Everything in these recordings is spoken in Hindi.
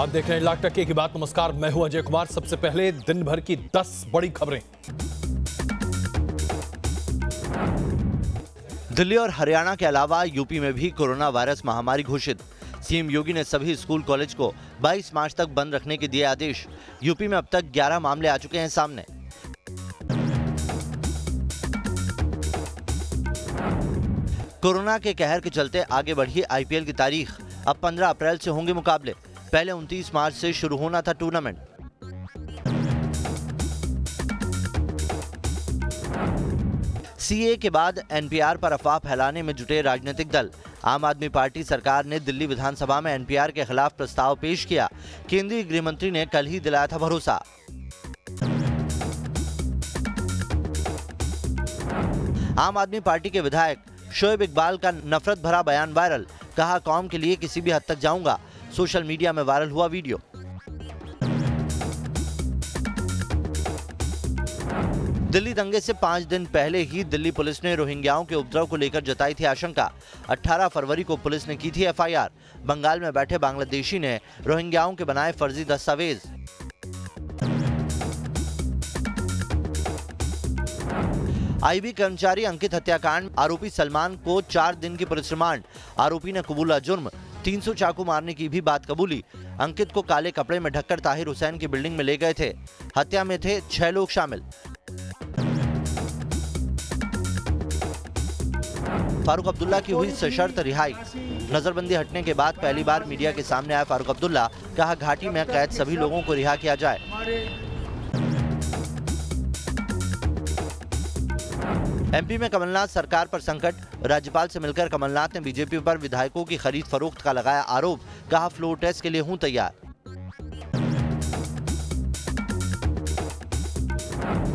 आप देख रहे हैं लाख टक्के की बात। नमस्कार, मैं हूं अजय कुमार। सबसे पहले दिन भर की 10 बड़ी खबरें। दिल्ली और हरियाणा के अलावा यूपी में भी कोरोना वायरस महामारी घोषित। सीएम योगी ने सभी स्कूल कॉलेज को 22 मार्च तक बंद रखने के दिए आदेश। यूपी में अब तक 11 मामले आ चुके हैं सामने। कोरोना के कहर के चलते आगे बढ़ी आईपीएल की तारीख। अब 15 अप्रैल से होंगे मुकाबले। पहले 29 मार्च से शुरू होना था टूर्नामेंट। सीए के बाद एनपीआर पर अफवाह फैलाने में जुटे राजनीतिक दल। आम आदमी पार्टी सरकार ने दिल्ली विधानसभा में एनपीआर के खिलाफ प्रस्ताव पेश किया। केंद्रीय गृह मंत्री ने कल ही दिलाया था भरोसा। आम आदमी पार्टी के विधायक शोएब इकबाल का नफरत भरा बयान वायरल। कहा, कौम के लिए किसी भी हद तक जाऊंगा। सोशल मीडिया में वायरल हुआ वीडियो। दिल्ली दंगे से 5 दिन पहले ही दिल्ली पुलिस ने रोहिंग्याओं के उपद्रव को लेकर जताई थी आशंका। 18 फरवरी को पुलिस ने की थी एफआईआर। बंगाल में बैठे बांग्लादेशी ने रोहिंग्याओं के बनाए फर्जी दस्तावेज। आईबी कर्मचारी अंकित हत्याकांड आरोपी सलमान को 4 दिन की पुलिस रिमांड। आरोपी ने कबूला जुर्म। 300 चाकू मारने की भी बात कबूली। अंकित को काले कपड़े में ढककर ताहिर हुसैन की बिल्डिंग में ले गए थे। हत्या में थे 6 लोग शामिल। फारूक अब्दुल्ला की हुई सशर्त रिहाई। नजरबंदी हटने के बाद पहली बार मीडिया के सामने आया फारूक अब्दुल्ला। कहा, घाटी में कैद सभी लोगों को रिहा किया जाए। एमपी में कमलनाथ सरकार पर संकट। राज्यपाल से मिलकर कमलनाथ ने बीजेपी पर विधायकों की खरीद फरोख्त का लगाया आरोप। कहा, फ्लोर टेस्ट के लिए हूं तैयार।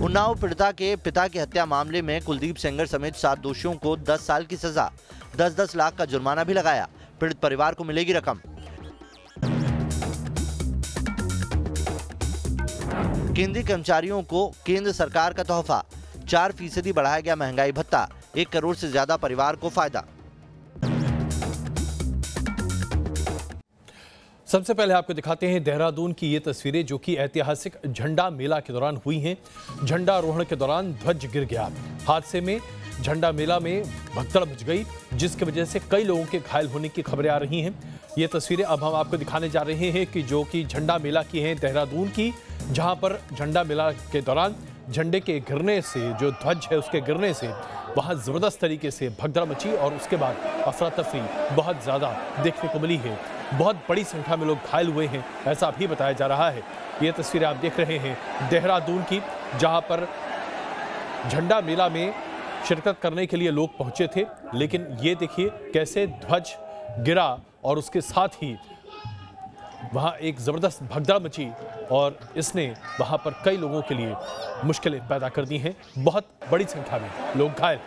उन्नाव पीड़िता के पिता की हत्या मामले में कुलदीप सेंगर समेत 7 दोषियों को 10 साल की सजा। 10-10 लाख का जुर्माना भी लगाया। पीड़ित परिवार को मिलेगी रकम। केंद्रीय कर्मचारियों को केंद्र सरकार का तोहफा। 4% बढ़ाया गया महंगाई भत्ता। 1 करोड़ से ज्यादा परिवार को फायदा। सबसे पहले आपको दिखाते हैं देहरादून की ये तस्वीरें जो कि ऐतिहासिक झंडा मेला के दौरान हुई हैं। झंडा आरोहण के दौरान ध्वज गिर गया। हादसे में झंडा मेला में भगदड़ मच गई, जिसकी वजह से कई लोगों के घायल होने की खबरें आ रही हैं। ये तस्वीरें अब हम आपको दिखाने जा रहे हैं कि जो कि झंडा मेला की हैं देहरादून की, जहां पर झंडा मेला के दौरान झंडे के गिरने से, जो ध्वज है उसके गिरने से वहां जबरदस्त तरीके से भगदड़ मची और उसके बाद अफरा तफरी बहुत ज्यादा देखने को मिली है। बहुत बड़ी संख्या में लोग घायल हुए हैं, ऐसा भी बताया जा रहा है। ये तस्वीरें आप देख रहे हैं देहरादून की, जहां पर झंडा मेला में शिरकत करने के लिए लोग पहुंचे थे, लेकिन ये देखिए कैसे ध्वज गिरा और उसके साथ ही वहां एक जबरदस्त भगदड़ मची और इसने वहां पर कई लोगों के लिए मुश्किलें पैदा कर दी हैं। बहुत बड़ी संख्या में लोग घायल।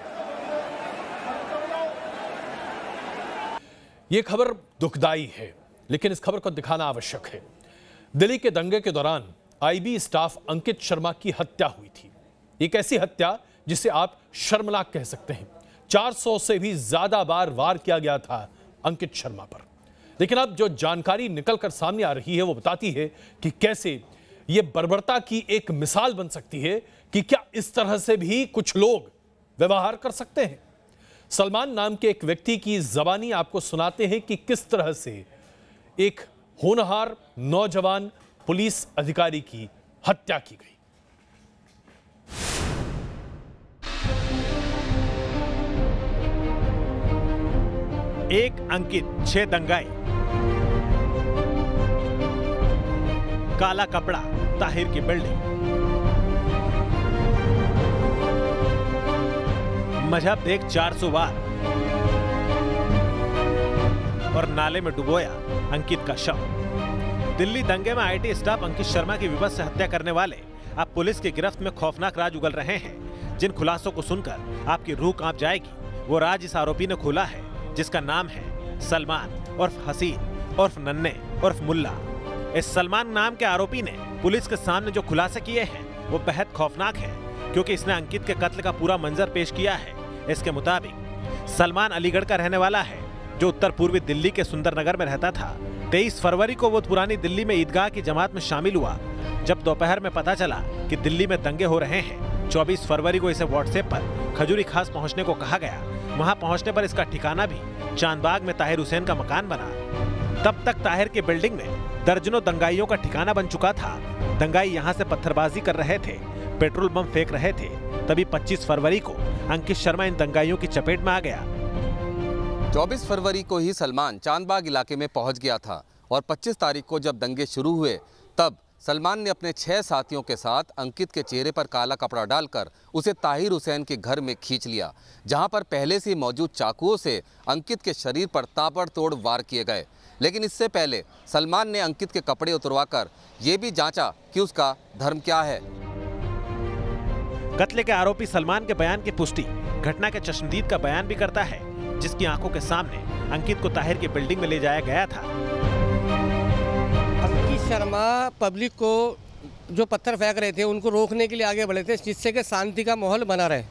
यह खबर दुखदाई है, लेकिन इस खबर को दिखाना आवश्यक है। दिल्ली के दंगे के दौरान आईबी स्टाफ अंकित शर्मा की हत्या हुई थी। एक ऐसी हत्या जिसे आप शर्मनाक कह सकते हैं। 400 से भी ज्यादा बार वार किया गया था अंकित शर्मा पर। लेकिन अब जो जानकारी निकलकर सामने आ रही है वो बताती है कि कैसे ये बर्बरता की एक मिसाल बन सकती है कि क्या इस तरह से भी कुछ लोग व्यवहार कर सकते हैं। सलमान नाम के एक व्यक्ति की जबानी आपको सुनाते हैं कि किस तरह से एक होनहार नौजवान पुलिस अधिकारी की हत्या की गई। एक अंकित, 6 दंगाई। काला कपड़ा, ताहिर की बिल्डिंग। मजहब देख 400 बार और नाले में डुबोया अंकित का शव। दिल्ली दंगे में आईटी स्टाफ अंकित शर्मा की विवश से हत्या करने वाले अब पुलिस की गिरफ्त में खौफनाक राज उगल रहे हैं। जिन खुलासों को सुनकर आपकी रूह कांप जाएगी, वो राज इस आरोपी ने खोला है, जिसका नाम है सलमान उर्फ हसीन उर्फ नन्हे उर्फ मुल्ला। इस सलमान नाम के आरोपी ने पुलिस के सामने जो खुलासे किए हैं वो बेहद खौफनाक है, क्योंकि इसने अंकित के कत्ल का पूरा मंजर पेश किया है। इसके मुताबिक सलमान अलीगढ़ का रहने वाला है। जो उत्तर पूर्वी दिल्ली के सुंदरनगर में रहता था। 23 फरवरी को वो पुरानी दिल्ली में ईदगाह की जमात में शामिल हुआ। जब दोपहर में पता चला कि दिल्ली में दंगे हो रहे हैं, 24 फरवरी को इसे व्हाट्सएप पर खजूरी खास पहुंचने को कहा गया। वहां पहुंचने पर इसका ठिकाना भी चांदबाग में ताहिर हुसैन का मकान बना। तब तक ताहिर की बिल्डिंग में दर्जनों दंगाइयों का ठिकाना बन चुका था। दंगाई यहां से पत्थरबाजी कर रहे थे, पेट्रोल बम फेंक रहे थे। तभी 25 फरवरी को अंकित शर्मा इन दंगाइयों की चपेट में आ गया। 24 फरवरी को ही सलमान चांदबाग इलाके में पहुंच गया था और 25 तारीख को जब दंगे शुरू हुए तब सलमान ने अपने 6 साथियों के साथ अंकित के चेहरे पर काला कपड़ा डालकर उसे ताहिर हुसैन के घर में खींच लिया, जहां पर पहले से मौजूद चाकुओं से अंकित के शरीर पर ताबड़तोड़ वार किए गए। लेकिन इससे पहले सलमान ने अंकित के कपड़े उतरवाकर ये भी जांचा कि उसका धर्म क्या है। कत्ले के आरोपी सलमान के बयान की पुष्टि घटना के चश्मदीद का बयान भी करता है, जिसकी आंखों के सामने अंकित को ताहिर की बिल्डिंग में ले जाया गया था। अंकित शर्मा पब्लिक को जो पत्थर फेंक रहे थे उनको रोकने के लिए आगे बढ़े थे, जिससे कि शांति का माहौल बना रहे।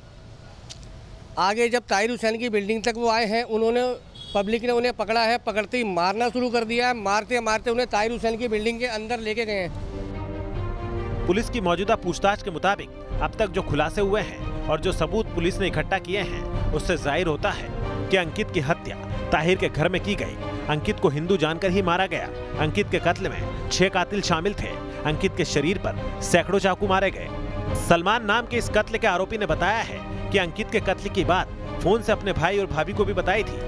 आगे जब ताहिर हुसैन की बिल्डिंग तक वो आए हैं, उन्होंने पब्लिक ने उन्हें पकड़ा है। पकड़ते ही मारना शुरू कर दिया है। मारते मारते उन्हें ताहिर हुसैन की बिल्डिंग के अंदर लेके गए हैं। पुलिस की मौजूदा पूछताछ के मुताबिक अब तक जो खुलासे हुए हैं और जो सबूत पुलिस ने इकट्ठा किए हैं, उससे जाहिर होता है कि अंकित की हत्या ताहिर के घर में की गई। अंकित को हिंदू जानकर ही मारा गया। अंकित के कत्ल में 6 कातिल शामिल थे। अंकित के शरीर पर सैकड़ों चाकू मारे गए। सलमान नाम के इस कत्ल के आरोपी ने बताया है कि अंकित के कत्ल की बात फोन से अपने भाई और भाभी को भी बताई थी।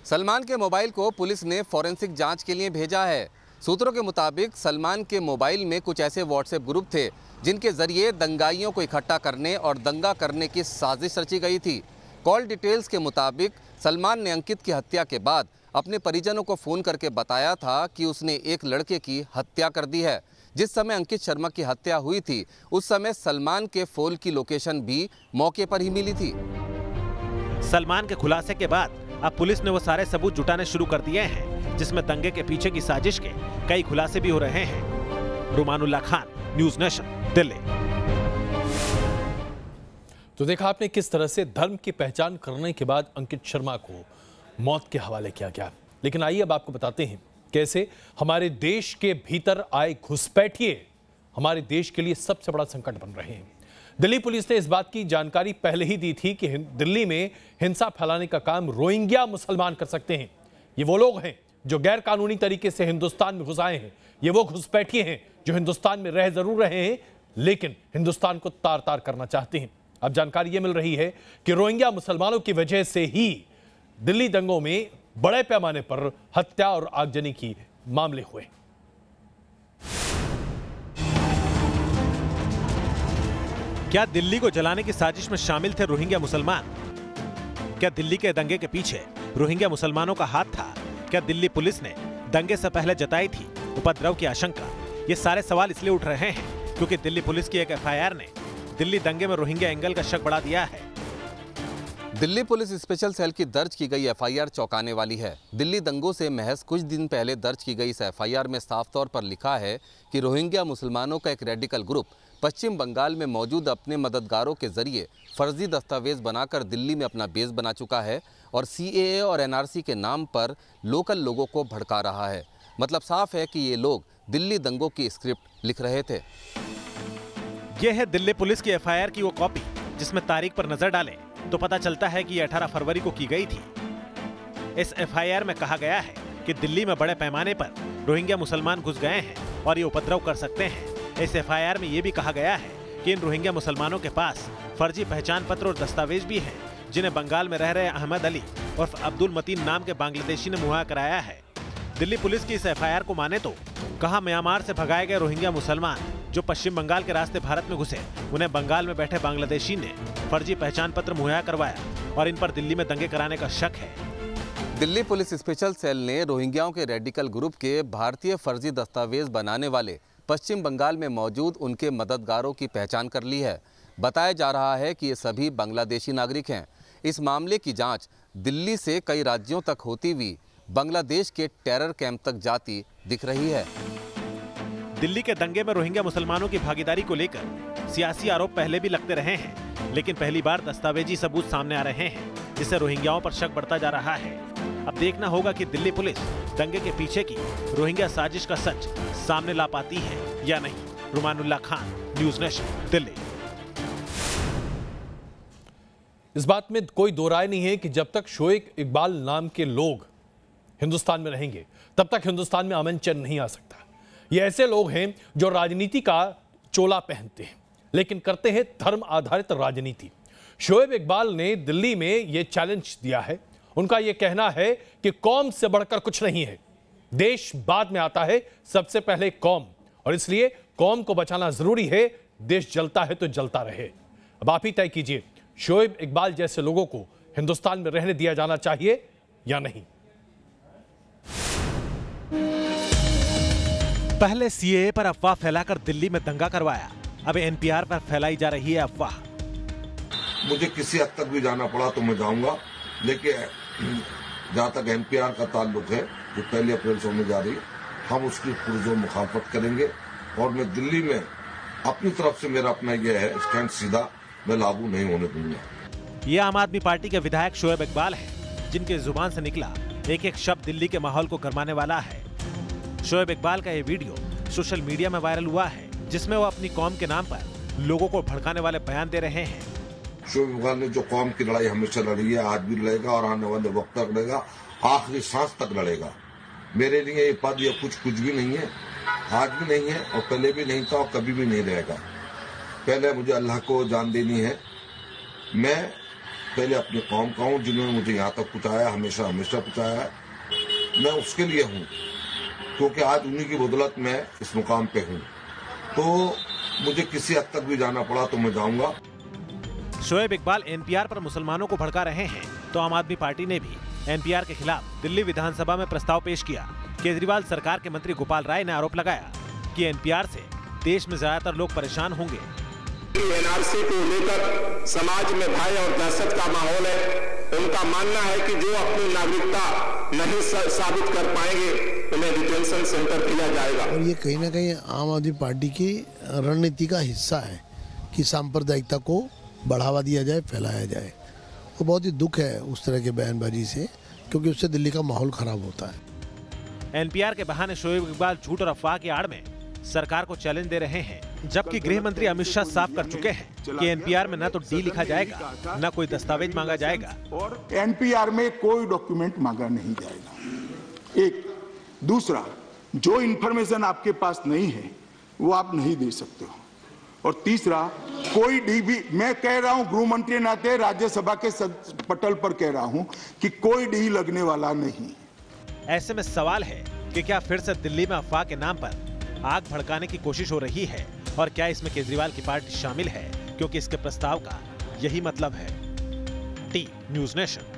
सलमान के मोबाइल को पुलिस ने फॉरेंसिक जांच के लिए भेजा है। सूत्रों के मुताबिक सलमान के मोबाइल में कुछ ऐसे व्हाट्सएप ग्रुप थे जिनके जरिए दंगाइयों को इकट्ठा करने और दंगा करने की साजिश रची गई थी। कॉल डिटेल्स के मुताबिक सलमान ने अंकित की हत्या के बाद अपने परिजनों को फ़ोन करके बताया था कि उसने एक लड़के की हत्या कर दी है। जिस समय अंकित शर्मा की हत्या हुई थी उस समय सलमान के फ़ोन की लोकेशन भी मौके पर ही मिली थी। सलमान के खुलासे के बाद अब पुलिस ने वो सारे सबूत जुटाने शुरू कर दिए हैं, जिसमें दंगे के पीछे की साजिश के कई खुलासे भी हो रहे हैं। रुमानुल्लाह खान, न्यूज़ नेशन, दिल्ली। तो देखा आपने किस तरह से धर्म की पहचान करने के बाद अंकित शर्मा को मौत के हवाले किया गया। लेकिन आइए अब आपको बताते हैं कैसे हमारे देश के भीतर आए घुसपैठिए हमारे देश के लिए सबसे बड़ा संकट बन रहे हैं। दिल्ली पुलिस ने इस बात की जानकारी पहले ही दी थी कि दिल्ली में हिंसा फैलाने का काम रोहिंग्या मुसलमान कर सकते हैं। ये वो लोग हैं जो गैर कानूनी तरीके से हिंदुस्तान में घुस आए हैं। ये वो घुसपैठिए हैं जो हिंदुस्तान में रह जरूर रहे हैं लेकिन हिंदुस्तान को तार तार करना चाहते हैं। अब जानकारी यह मिल रही है कि रोहिंग्या मुसलमानों की वजह से ही दिल्ली दंगों में बड़े पैमाने पर हत्या और आगजनी की मामले हुए। क्या दिल्ली को जलाने की साजिश में शामिल थे रोहिंग्या मुसलमान? क्या दिल्ली के दंगे के पीछे रोहिंग्या मुसलमानों का हाथ था? क्या दिल्ली पुलिस ने दंगे से पहले जताई थी उपद्रव की आशंका? ये सारे सवाल इसलिए उठ रहे हैं क्योंकि दिल्ली पुलिस की एक एफआईआर ने दिल्ली दंगे में रोहिंग्या एंगल का शक बढ़ा दिया है। दिल्ली पुलिस स्पेशल सेल की दर्ज की गई एफआईआर चौंकाने वाली है। दिल्ली दंगों से महज कुछ दिन पहले दर्ज की गई इस एफआईआर में साफ तौर पर लिखा है कि रोहिंग्या मुसलमानों का एक रेडिकल ग्रुप पश्चिम बंगाल में मौजूद अपने मददगारों के जरिए फर्जी दस्तावेज बनाकर दिल्ली में अपना बेस बना चुका है और सीएए और एनआरसी के नाम पर लोकल लोगों को भड़का रहा है। मतलब साफ है कि ये लोग दिल्ली दंगों की स्क्रिप्ट लिख रहे थे। यह है दिल्ली पुलिस की एफआईआर की वो कॉपी जिसमें तारीख पर नजर डालें तो पता चलता है कि 18 फरवरी को की गई थी। इस एफआईआर में कहा गया है कि दिल्ली में बड़े पैमाने पर रोहिंग्या मुसलमान घुस गए हैं और ये उपद्रव कर सकते हैं। इस एफआईआर में ये भी कहा गया है कि इन रोहिंग्या मुसलमानों के पास फर्जी पहचान पत्र और दस्तावेज भी हैं, जिन्हें बंगाल में रह रहे अहमद अली और अब्दुल मतीन नाम के बांग्लादेशी ने मुहैया कराया है। दिल्ली पुलिस की इस एफआईआर को माने तो कहा म्यांमार से भगाए गए रोहिंग्या मुसलमान जो पश्चिम बंगाल के रास्ते भारत में घुसे, उन्हें बंगाल में बैठे बांग्लादेशी ने फर्जी पहचान पत्र मुहैया करवाया और इन पर दिल्ली में दंगे कराने का शक है। दिल्ली पुलिस स्पेशल सेल ने रोहिंग्याओं के रेडिकल ग्रुप के भारतीय फर्जी दस्तावेज बनाने वाले पश्चिम बंगाल में मौजूद उनके मददगारों की पहचान कर ली है। बताया जा रहा है कि ये सभी बांग्लादेशी नागरिक हैं। इस मामले की जांच दिल्ली से कई राज्यों तक होती हुई बांग्लादेश के टेरर कैंप तक जाती दिख रही है। दिल्ली के दंगे में रोहिंग्या मुसलमानों की भागीदारी को लेकर सियासी आरोप पहले भी लगते रहे हैं, लेकिन पहली बार दस्तावेजी सबूत सामने आ रहे हैं। जिससे रोहिंग्याओं पर शक बढ़ता जा रहा है। अब देखना होगा कि दिल्ली पुलिस दंगे के पीछे की रोहिंग्या साजिश का सच सामने ला पाती है या नहीं। रुमानुल्लाह खान, न्यूज़ नेशन, दिल्ली। इस बात में कोई दो राय नहीं है कि जब तक शोएब इकबाल नाम के लोग हिंदुस्तान में रहेंगे तब तक हिंदुस्तान में अमन चैन नहीं आ सकता। ये ऐसे लोग हैं जो राजनीति का चोला पहनते हैं लेकिन करते हैं धर्म आधारित राजनीति। शोएब इकबाल ने दिल्ली में यह चैलेंज दिया है। उनका यह कहना है कि कौम से बढ़कर कुछ नहीं है, देश बाद में आता है, सबसे पहले कौम, और इसलिए कौम को बचाना जरूरी है। देश जलता है तो जलता रहे। अब आप ही तय कीजिए, शोएब इकबाल जैसे लोगों को हिंदुस्तान में रहने दिया जाना चाहिए या नहीं। पहले सीएए पर अफवाह फैलाकर दिल्ली में दंगा करवाया, अब एनपीआर पर फैलाई जा रही है अफवाह। मुझे किसी हद तक भी जाना पड़ा तो मैं जाऊंगा, लेकिन जहां तक एनपीआर का ताल्लुक है जो 1 अप्रैल से होने जा रही है, हम उसकी पुरजोर मुखालफत करेंगे और मैं दिल्ली में अपनी तरफ से मेरा अपना यह है स्टैंड सीधा मैं लागू नहीं होने दूंगा। ये आम आदमी पार्टी के विधायक शोएब इकबाल हैं, जिनके जुबान से निकला एक एक शब्द दिल्ली के माहौल को गरमाने वाला है। शोएब इकबाल का ये वीडियो सोशल मीडिया में वायरल हुआ है, जिसमें वो अपनी कौम के नाम पर लोगों को भड़काने वाले बयान दे रहे हैं। शोएब इकबाल ने जो कौम की लड़ाई हमेशा लड़ी है, आज भी लड़ेगा और आने वाले वक्त तक लड़ेगा, आखिरी सांस तक लड़ेगा। मेरे लिए ये पद या कुछ भी नहीं है, आज भी नहीं है और पहले भी नहीं था और कभी भी नहीं रहेगा। पहले मुझे अल्लाह को जान देनी है। मैं पहले अपनी कौम का हूँ, जिन्होंने मुझे यहाँ तक पहुँचाया, हमेशा पहुँचाया है। मैं उसके लिए हूँ क्योंकि आज उन्हीं की बदौलत मैं इस मुकाम पे हूँ। तो मुझे किसी हद तक भी जाना पड़ा तो मैं जाऊंगा। शोएब इकबाल एनपीआर पर मुसलमानों को भड़का रहे हैं, तो आम आदमी पार्टी ने भी एनपीआर के खिलाफ दिल्ली विधानसभा में प्रस्ताव पेश किया। केजरीवाल सरकार के मंत्री गोपाल राय ने आरोप लगाया कि एनपीआर से देश में ज्यादातर लोग परेशान होंगे। एनआरसी को लेकर समाज में भय और दहशत का माहौल है। उनका मानना है कि जो अपनी नागरिकता नहीं साबित कर पाएंगे उन्हें डिटेंशन सेंटर किया जाएगा। और ये कहीं ना कहीं आम आदमी पार्टी की रणनीति का हिस्सा है कि सांप्रदायिकता को बढ़ावा दिया जाए, फैलाया जाए। वो बहुत ही दुख है उस तरह के बयानबाजी से, क्योंकि उससे दिल्ली का माहौल खराब होता है। एनपीआर के बहाने शोएब इकबाल झूठ और अफवाह की आड़ में सरकार को चैलेंज दे रहे हैं, जबकि गृह मंत्री अमित शाह साफ कर चुके हैं कि एनपीआर में न तो डी लिखा जाएगा, न कोई दस्तावेज मांगा जाएगा। और एनपीआर में कोई डॉक्यूमेंट मांगा नहीं जाएगा। एक दूसरा, जो इंफॉर्मेशन आपके पास नहीं है वो आप नहीं दे सकते हो। और तीसरा, कोई डी भी, मैं कह रहा हूं गृह मंत्री नाते राज्यसभा के पटल पर कह रहा हूं कि कोई डी लगने वाला नहीं। ऐसे में सवाल है कि क्या फिर से दिल्ली में अफवाह के नाम पर आग भड़काने की कोशिश हो रही है, और क्या इसमें केजरीवाल की पार्टी शामिल है, क्योंकि इसके प्रस्ताव का यही मतलब है। T news nation.